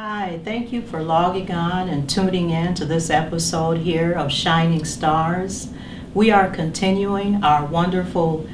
Hi, thank you for logging on and tuning in to this episode here of Shining Stars. We are continuing our wonderful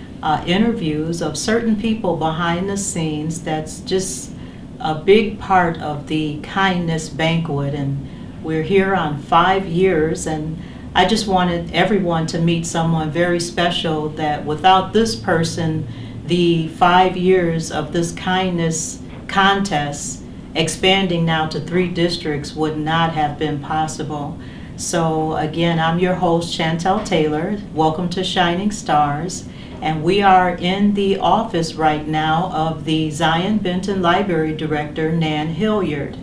interviews of certain people behind the scenes. That's just a big part of the Kindness Banquet, and we're here on 5 years, and I just wanted everyone to meet someone very special that without this person, the 5 years of this kindness contest expanding now to 3 districts would not have been possible. So again, I'm your host, Chantel Taylor. Welcome to Shining Stars. And we are in the office right now of the Zion Benton Library Director, Nann Hilyard.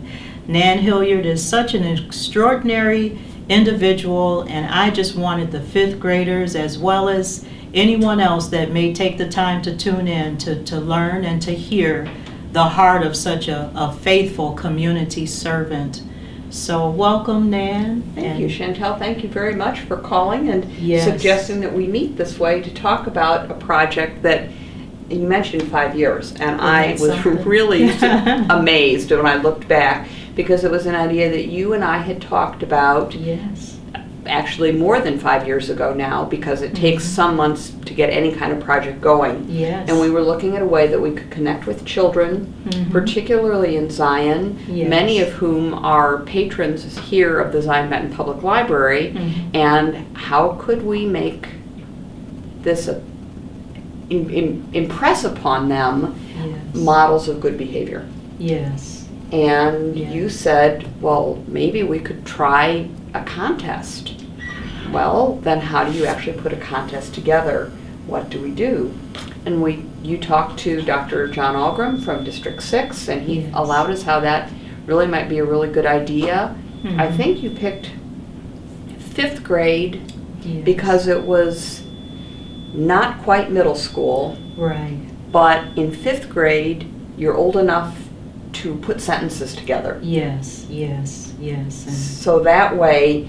Nann Hilyard is such an extraordinary individual, and I just wanted the 5th graders as well as anyone else that may take the time to tune in to learn and to hear the heart of such a faithful community servant. So welcome, Nann. Thank you, Chantel. Thank you very much for calling and Yes. suggesting that we meet this way to talk about a project that you mentioned 5 years. And I was something? really amazed when I looked back, because it was an idea that you and I had talked about Yes. actually more than 5 years ago now, because it takes some months to get any kind of project going. Yes. And we were looking at a way that we could connect with children, particularly in Zion, Yes. many of whom are patrons here of the Zion Benton Public Library, and how could we make this impress upon them Yes. models of good behavior. Yes. And Yeah. you said, well, maybe we could try a contest. Well, then how do you actually put a contest together? What do we do? And you talked to Dr. John Algram from District 6, and he Yes. allowed us how that really might be a really good idea. I think you picked 5th grade Yes. because it was not quite middle school, Right. but in 5th grade, you're old enough to put sentences together. Yes. Yes. Yes. So that way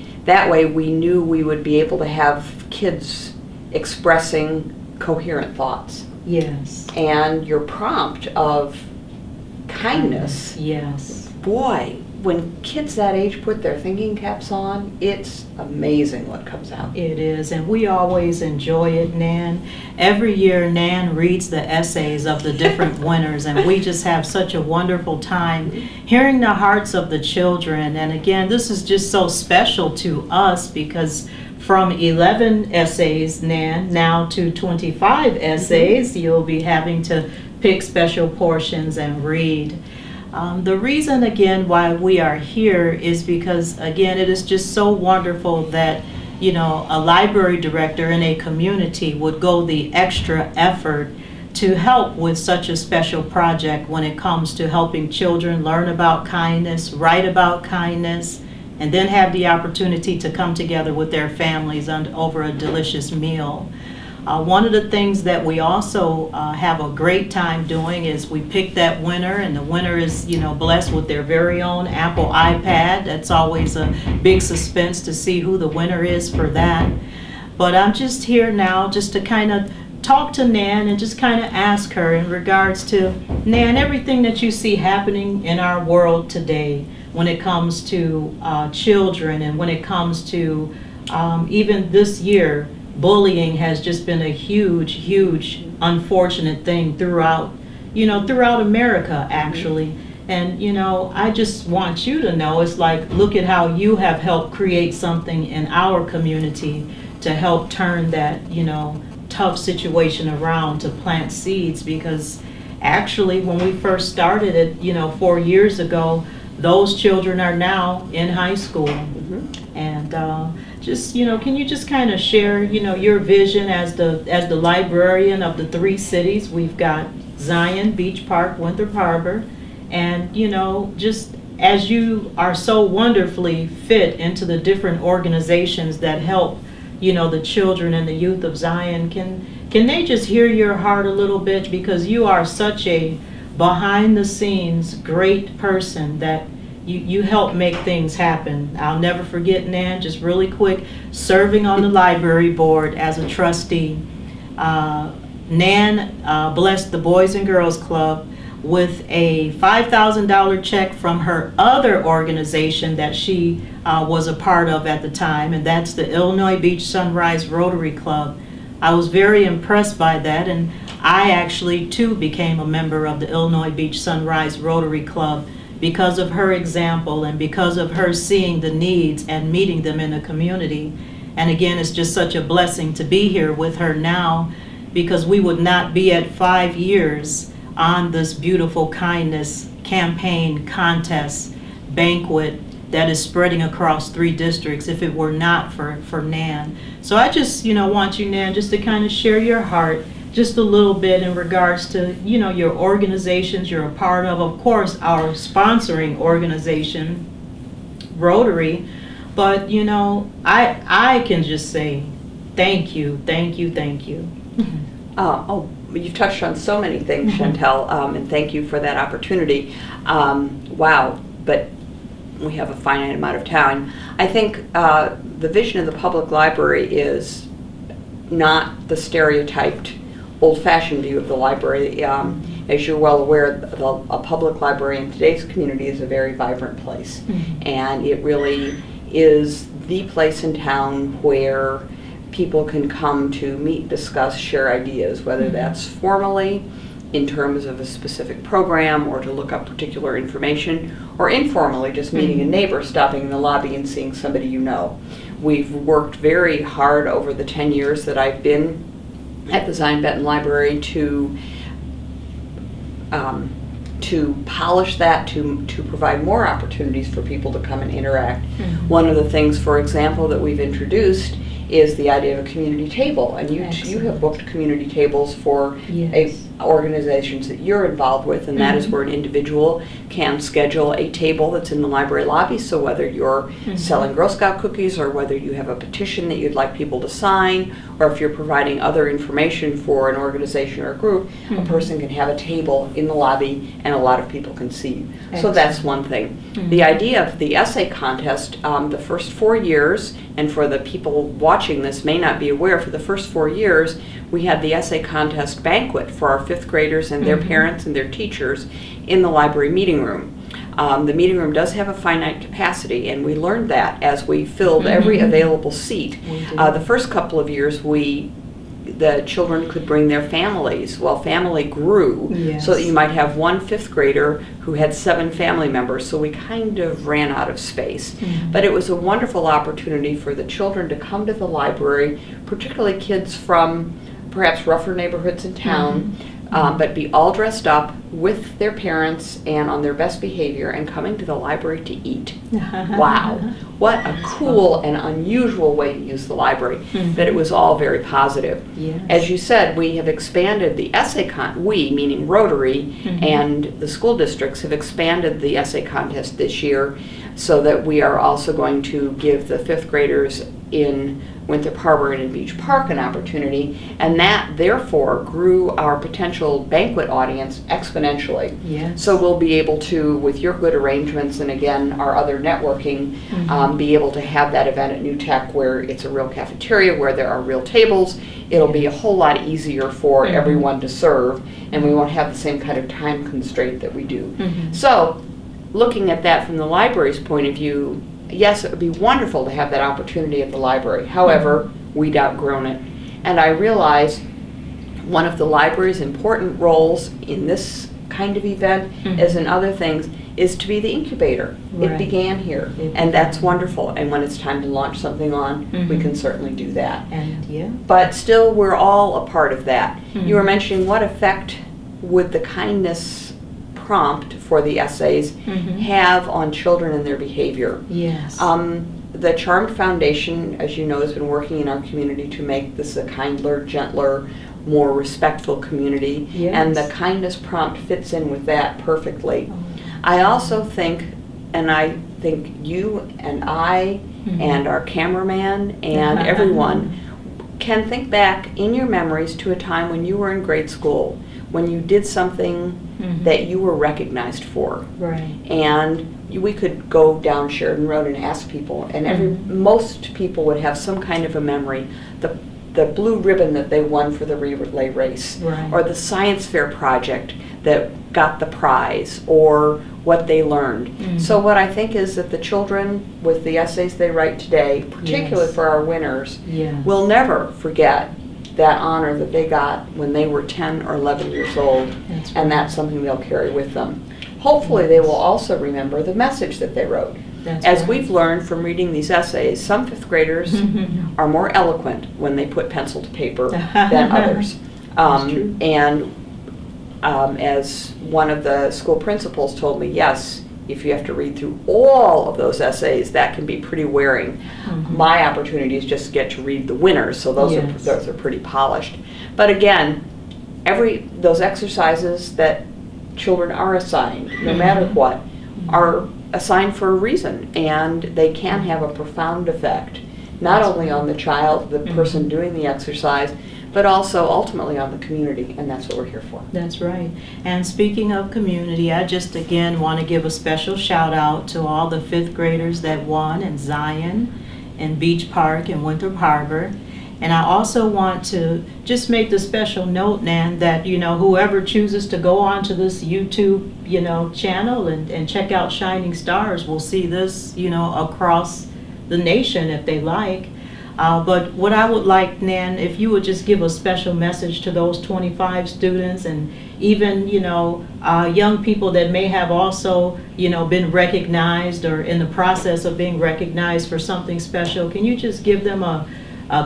we knew we would be able to have kids expressing coherent thoughts. Yes. And your prompt of kindness, Yes. boy, when kids that age put their thinking caps on, it's amazing what comes out. It is, and we always enjoy it, Nann. Every year, Nann reads the essays of the different winners, and we just have such a wonderful time hearing the hearts of the children. And again, this is just so special to us because from 11 essays, Nann, now to 25 essays, you'll be having to pick special portions and read. The reason, again, why we are here is because, again, it is just so wonderful that, a library director in a community would go the extra effort to help with such a special project when it comes to helping children learn about kindness, write about kindness, and then have the opportunity to come together with their families over a delicious meal. One of the things that we also have a great time doing is we pick that winner, and the winner is, blessed with their very own Apple iPad. That's always a big suspense to see who the winner is for that. But I'm just here now just to kind of talk to Nann and just kind of ask her in regards to, Nann, everything that you see happening in our world today when it comes to children, and when it comes to even this year, bullying has just been a huge, huge, unfortunate thing throughout America, actually. And, I just want you to know, it's like, look at how you have helped create something in our community to help turn that, tough situation around, to plant seeds. Because actually, when we first started it, 4 years ago, those children are now in high school. And just, can you just kind of share, your vision as the librarian of the 3 cities? We've got Zion, Beach Park, Winthrop Harbor, and, just as you are so wonderfully fit into the different organizations that help, the children and the youth of Zion, can they just hear your heart a little bit? Because you are such a behind the scenes great person that you help make things happen. I'll never forget, Nann, just really quick, serving on the library board as a trustee. Nann blessed the Boys and Girls Club with a $5,000 check from her other organization that she was a part of at the time, and that's the Illinois Beach Sunrise Rotary Club. I was very impressed by that, and I actually too became a member of the Illinois Beach Sunrise Rotary Club because of her example and because of her seeing the needs and meeting them in the community. And again, it's just such a blessing to be here with her now, because we would not be at 5 years on this beautiful kindness campaign, contest, banquet that is spreading across 3 districts if it were not for Nann. So I just, want you, Nann, just to kind of share your heart just a little bit in regards to, your organizations you're a part of. Of course, our sponsoring organization, Rotary. But, I can just say thank you, thank you, thank you. You've touched on so many things, Chantel, and thank you for that opportunity. Wow, but we have a finite amount of time. I think the vision of the public library is not the stereotyped old-fashioned view of the library. As you're well aware, a public library in today's community is a very vibrant place, and it really is the place in town where people can come to meet, discuss, share ideas, whether that's formally in terms of a specific program or to look up particular information, or informally just meeting a neighbor, stopping in the lobby and seeing somebody you know. We've worked very hard over the 10 years that I've been at the Zion Benton Library to polish that, to provide more opportunities for people to come and interact. One of the things, for example, that we've introduced is the idea of a community table, and you have booked community tables for organizations that you're involved with, and that is where an individual can schedule a table that's in the library lobby. So whether you're selling Girl Scout cookies, or whether you have a petition that you'd like people to sign, or if you're providing other information for an organization or a group, a person can have a table in the lobby and a lot of people can see you. So that's one thing. The idea of the essay contest, the first 4 years, and for the people watching this may not be aware, for the first 4 years we had the essay contest banquet for our 5th graders and their parents and their teachers in the library meeting room. The meeting room does have a finite capacity, and we learned that as we filled every available seat. The first couple of years the children could bring their families. Well, family grew, so that you might have one 5th grader who had 7 family members, so we kind of ran out of space. But it was a wonderful opportunity for the children to come to the library, particularly kids from perhaps rougher neighborhoods in town, but be all dressed up with their parents and on their best behavior and coming to the library to eat. Wow, what a cool and unusual way to use the library, but it was all very positive. As you said, we have expanded the essay we, meaning Rotary, and the school districts have expanded the essay contest this year, so that we are also going to give the 5th graders in Winthrop Harbor and in Beach Park an opportunity, and that therefore grew our potential banquet audience exponentially. So we'll be able to, with your good arrangements and again our other networking, be able to have that event at New Tech where it's a real cafeteria, where there are real tables. It'll be a whole lot easier for everyone to serve, and we won't have the same kind of time constraint that we do. So looking at that from the library's point of view, yes, it would be wonderful to have that opportunity at the library. However, we'd outgrown it. And I realize one of the library's important roles in this kind of event, as in other things, is to be the incubator. It began here, and that's wonderful. And when it's time to launch something on, we can certainly do that. But still, we're all a part of that. You were mentioning what effect would the kindness prompt for the essays have on children and their behavior. The Charmed Foundation, as you know, has been working in our community to make this a kinder, gentler, more respectful community, and the kindness prompt fits in with that perfectly. I also think, and I think you and I and our cameraman and everyone can think back in your memories to a time when you were in grade school, when you did something that you were recognized for. And we could go down Sheridan Road and ask people, and most people would have some kind of a memory. The the blue ribbon that they won for the relay race, Right. or the science fair project that got the prize, or what they learned. Mhm. So what I think is that the children, with the essays they write today, particularly Yes. for our winners, Yes. will never forget that honor that they got when they were 10 or 11 years old, That's right. and that's something they'll carry with them. Hopefully they will also remember the message that they wrote. That's As right. we've learned from reading these essays, some fifth graders are more eloquent when they put pencil to paper than others. That's true. And as one of the school principals told me, yes, if you have to read through all of those essays, that can be pretty wearing. Mhm. My opportunity is just to get to read the winners, so those Yes. are pretty polished. But again, those exercises that children are assigned, no matter what, are assigned for a reason, and they can have a profound effect, not That's only right. on the child, the Mhm. person doing the exercise, but also ultimately on the community, and that's what we're here for. That's right. And speaking of community, I just again want to give a special shout out to all the fifth graders that won in Zion, in Beach Park, and Winthrop Harbor. And I also want to just make the special note, Nan, that, whoever chooses to go onto this YouTube, channel and check out Shining Stars will see this, across the nation if they like. But what I would like, Nan, if you would just give a special message to those 25 students and even, young people that may have also, been recognized or in the process of being recognized for something special. Can you just give them a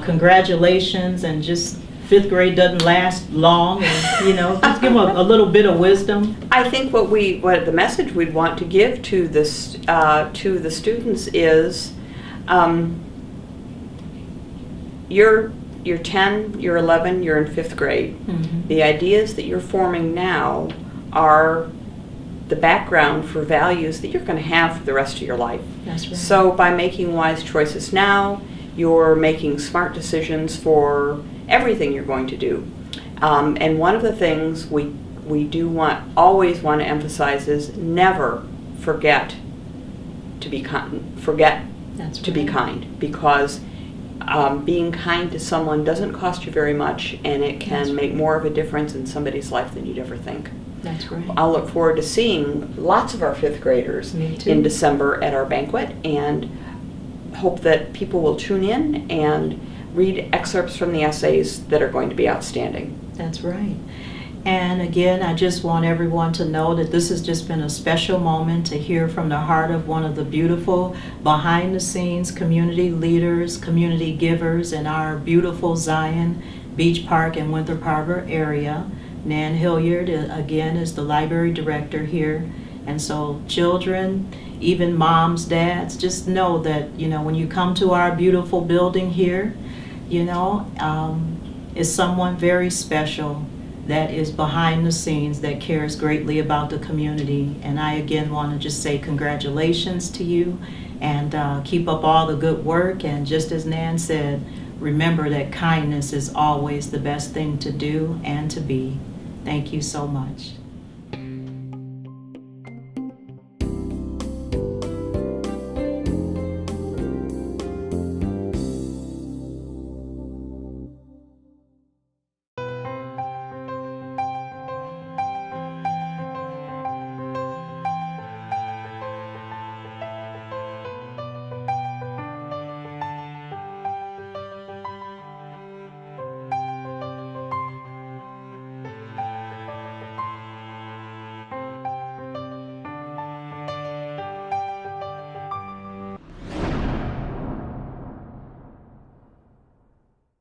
congratulations, and just fifth grade doesn't last long, and just give them a little bit of wisdom? I think what the message we'd want to give to this to the students is, you're 10, you're 11, you're in fifth grade. Mhm. The ideas that you're forming now are the background for values that you're going to have for the rest of your life. That's right. So by making wise choices now, you're making smart decisions for everything you're going to do. And one of the things we do always want to emphasize is never forget to be kind. That's To be right. kind, because being kind to someone doesn't cost you very much, and it can That's make right. more of a difference in somebody's life than you'd ever think. That's right. I'll look forward to seeing lots of our fifth graders Me too. in December at our banquet, and hope that people will tune in and read excerpts from the essays that are going to be outstanding. That's right. And again, I just want everyone to know that this has just been a special moment to hear from the heart of one of the beautiful behind-the-scenes community leaders, community givers in our beautiful Zion, Beach Park, and Winthrop Harbor area. Nann Hilyard, again, is the library director here. And so children, even moms, dads, just know that, when you come to our beautiful building here, is someone very special that is behind the scenes, that cares greatly about the community. And I again want to just say congratulations to you, and keep up all the good work. And just as Nann said, remember that kindness is always the best thing to do and to be. Thank you so much.